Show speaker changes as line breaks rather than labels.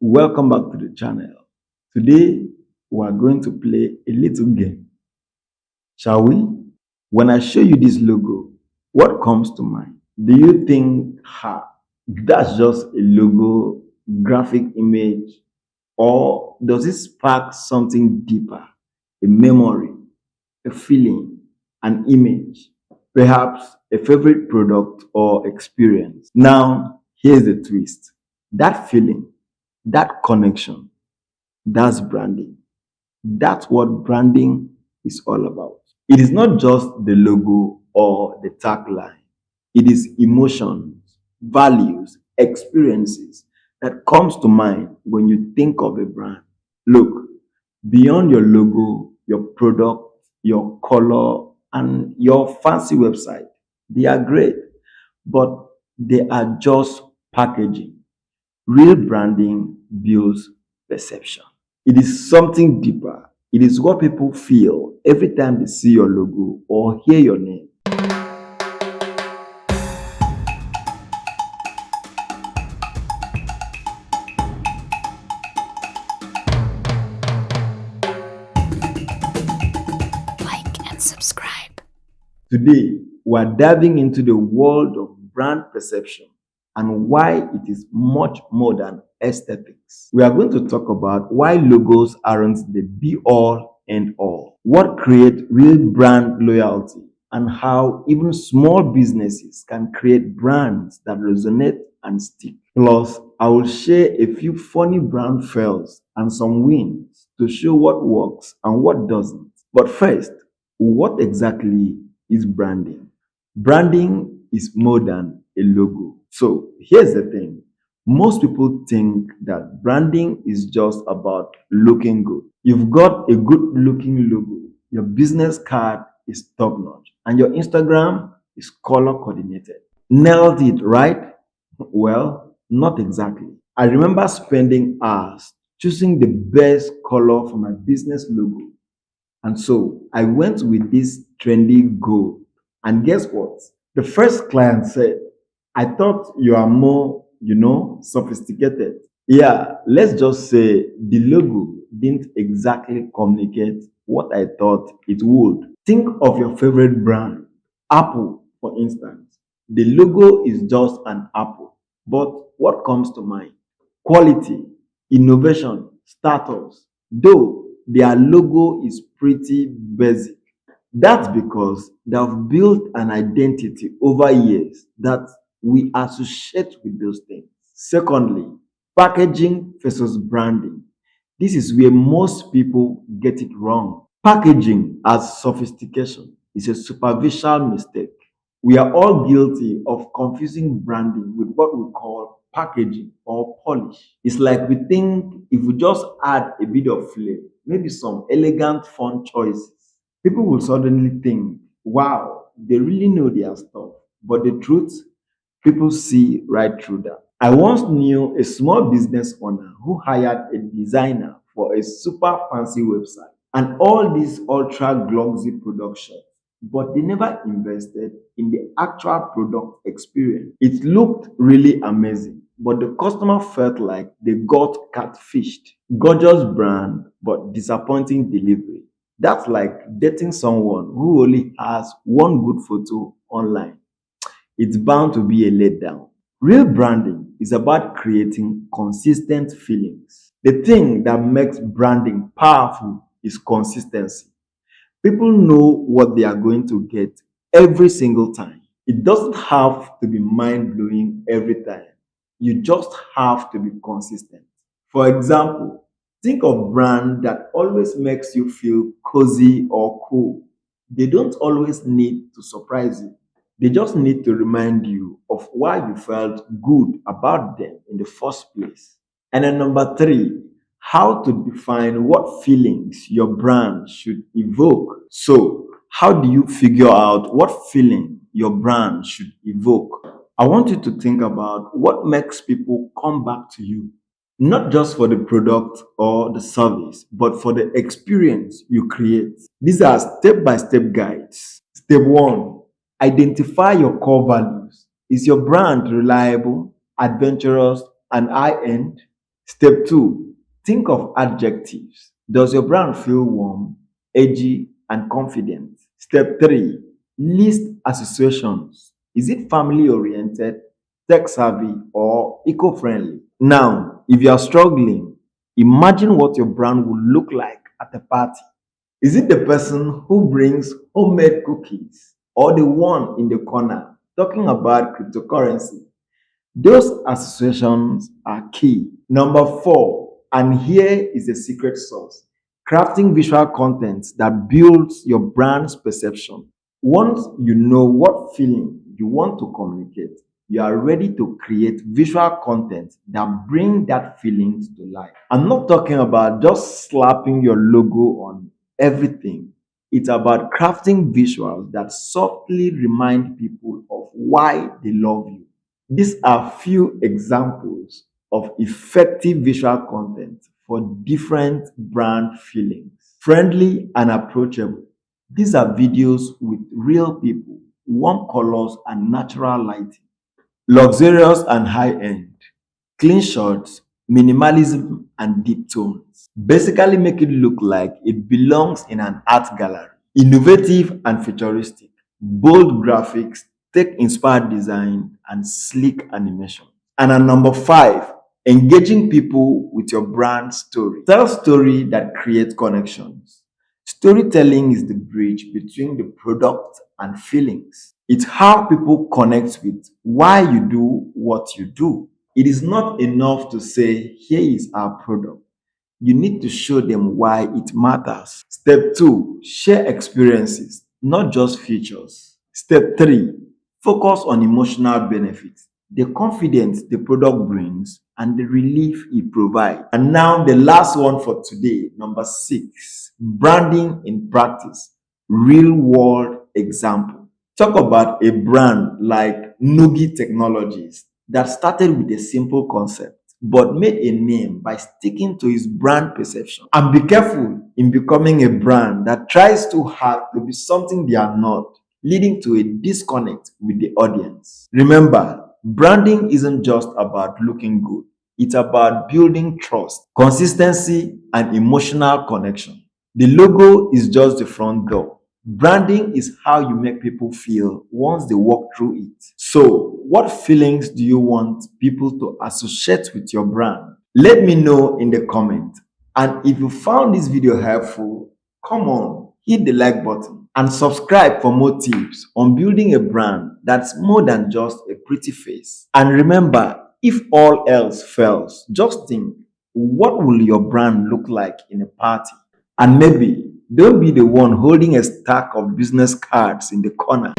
Welcome back to the channel. Today we are going to play a little game. Shall we? When I show you this logo, what comes to mind? Do you think, that's just a logo, graphic image, or does it spark something deeper? A memory, a feeling, an image, perhaps a favorite product or experience? Now, here's the twist. That feeling, that connection, that's branding. That's what branding is all about. It is not just the logo or the tagline. It is emotions, values, experiences that comes to mind when you think of a brand. Look, beyond your logo, your product, your color, and your fancy website, they are great, but they are just packaging. Real branding builds perception. It is something deeper. It is what people feel every time they see your logo or hear your name.
Like and subscribe.
Today, we're diving into the world of brand perception and why it is much more than aesthetics. We are going to talk about why logos aren't the be all and all, what creates real brand loyalty, and how even small businesses can create brands that resonate and stick. Plus, I will share a few funny brand fails and some wins to show what works and what doesn't. But first, what exactly is branding? Branding is more than a logo. So here's the thing. Most people think that branding is just about looking good. You've got a good looking logo, your business card is top notch, and your Instagram is color coordinated. Nailed it, right? Well, not exactly. I remember spending hours choosing the best color for my business logo, and so I went with this trendy gold. And guess what? The first client said, I thought you are more, sophisticated. Yeah, let's just say the logo didn't exactly communicate what I thought it would. Think of your favorite brand, Apple, for instance. The logo is just an apple. But what comes to mind? Quality, innovation, startups. Though their logo is pretty basic. That's because they've built an identity over years that we associate with those things. Secondly, packaging versus branding. This is where most people get it wrong. Packaging as sophistication is a superficial mistake. We are all guilty of confusing branding with what we call packaging or polish. It's like we think if we just add a bit of flair, maybe some elegant font choices, people will suddenly think, wow, they really know their stuff. But the truth, people see right through that. I once knew a small business owner who hired a designer for a super fancy website and all these ultra glossy production, but they never invested in the actual product experience. It looked really amazing, but the customer felt like they got catfished. Gorgeous brand, but disappointing delivery. That's like dating someone who only has one good photo online. It's bound to be a letdown. Real branding is about creating consistent feelings. The thing that makes branding powerful is consistency. People know what they are going to get every single time. It doesn't have to be mind blowing every time. You just have to be consistent. For example, think of brand that always makes you feel cozy or cool. They don't always need to surprise you. They just need to remind you of why you felt good about them in the first place. And then number three, how to define what feelings your brand should evoke. So, how do you figure out what feeling your brand should evoke? I want you to think about what makes people come back to you, not just for the product or the service, but for the experience you create. These are step by step guides. Step one, identify your core values. Is your brand reliable, adventurous, and high end? Step 2, think of adjectives. Does your brand feel warm, edgy, and confident? Step 3, list associations. Is it family oriented, tech savvy, or eco friendly? Now, if you are struggling, imagine what your brand would look like at a party. Is it the person who brings homemade cookies or the one in the corner talking about cryptocurrency? Those associations are key. Number 4, and here is the secret sauce, crafting visual content that builds your brand's perception. Once you know what feeling you want to communicate, you are ready to create visual content that bring that feelings to life. I'm not talking about just slapping your logo on everything. It's about crafting visuals that softly remind people of why they love you. These are few examples of effective visual content for different brand feelings. Friendly and approachable. These are videos with real people, warm colors and natural lighting. Luxurious and high-end. Clean shots, minimalism and deep tones. Basically make it look like it belongs in an art gallery. Innovative and futuristic. Bold graphics, tech-inspired design, and sleek animation. And at number 5, engaging people with your brand story. Tell story that create connections. Storytelling is the bridge between the product and feelings. It's how people connect with why you do what you do. It is not enough to say, here is our product. You need to show them why it matters. Step 2, share experiences, not just features. Step 3, focus on emotional benefits, the confidence the product brings, and the relief it provides. And now, the last one for today, number 6, branding in practice, real world example. Talk about a brand like Nugi Technologies that started with a simple concept but made a name by sticking to his brand perception. And be careful in becoming a brand that tries too hard to be something they are not, leading to a disconnect with the audience. Remember, branding isn't just about looking good, it's about building trust, consistency, and emotional connection. The logo is just the front door. Branding is how you make people feel once they walk through it. So, what feelings do you want people to associate with your brand? Let me know in the comment. And if you found this video helpful, come on, hit the like button and subscribe for more tips on building a brand that's more than just a pretty face. And remember, if all else fails, just think, what will your brand look like in a party? And maybe don't be the one holding a stack of business cards in the corner.